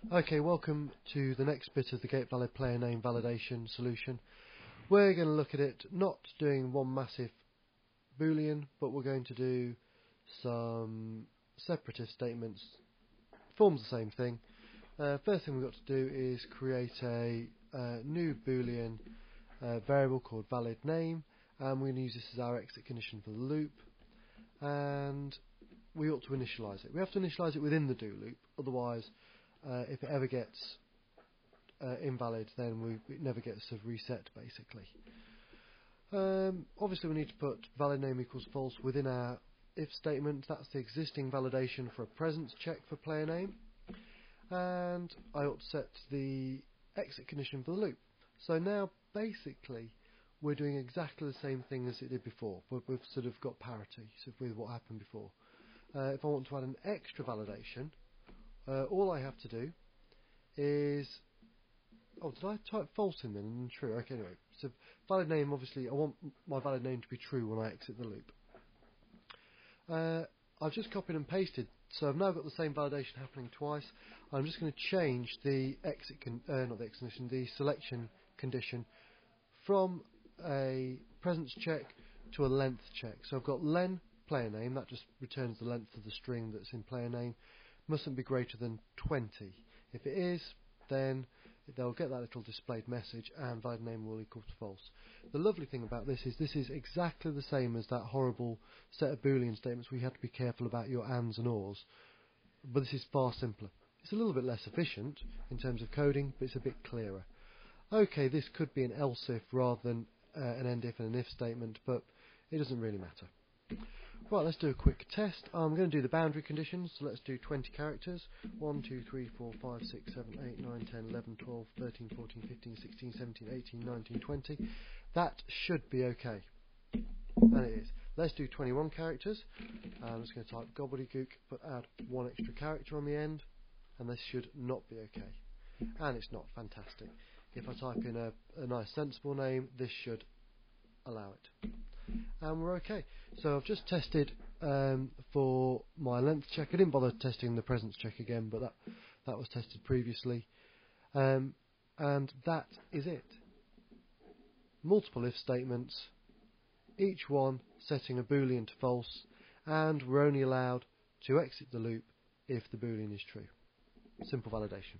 Okay, welcome to the next bit of the GateValid player name validation solution. We're going to look at it not doing one massive boolean, but we're going to do some separative statements. Forms the same thing. First thing we've got to do is create a new boolean variable called valid name, and we're going to use this as our exit condition for the loop, and we ought to initialize it. We have to initialize it within the do loop, otherwise if it ever gets invalid, then it never gets reset, basically. Obviously we need to put valid name equals false within our if statement. That's the existing validation for a presence check for player name, and I ought to set the exit condition for the loop. So now basically we're doing exactly the same thing as it did before, but we've sort of got parity with what happened before. If I want to add an extra validation, all I have to do is... Oh, did I type false in then and true? Okay, anyway. So valid name, obviously, I want my valid name to be true when I exit the loop. I've just copied and pasted, so I've now got the same validation happening twice. I'm just going to change the the selection condition from a presence check to a length check. So I've got len player name, that just returns the length of the string that's in player name, mustn't be greater than 20. If it is, then they'll get that little displayed message and valid name will equal to false. The lovely thing about this is exactly the same as that horrible set of boolean statements where you have to be careful about your ands and ors, but this is far simpler. It's a little bit less efficient in terms of coding, but it's a bit clearer. Okay, this could be an else if rather than an end if and an if statement, but it doesn't really matter. Right, let's do a quick test. I'm going to do the boundary conditions, so let's do 20 characters. 1, 2, 3, 4, 5, 6, 7, 8, 9, 10, 11, 12, 13, 14, 15, 16, 17, 18, 19, 20. That should be okay. And it is. Let's do 21 characters. I'm just going to type gobbledygook, but add one extra character on the end, and this should not be okay. And it's not. Fantastic. If I type in a nice sensible name, this should allow it. And we're okay. So I've just tested for my length check. I didn't bother testing the presence check again, but that was tested previously. And that is it. Multiple if statements, each one setting a boolean to false, and we're only allowed to exit the loop if the boolean is true. Simple validation.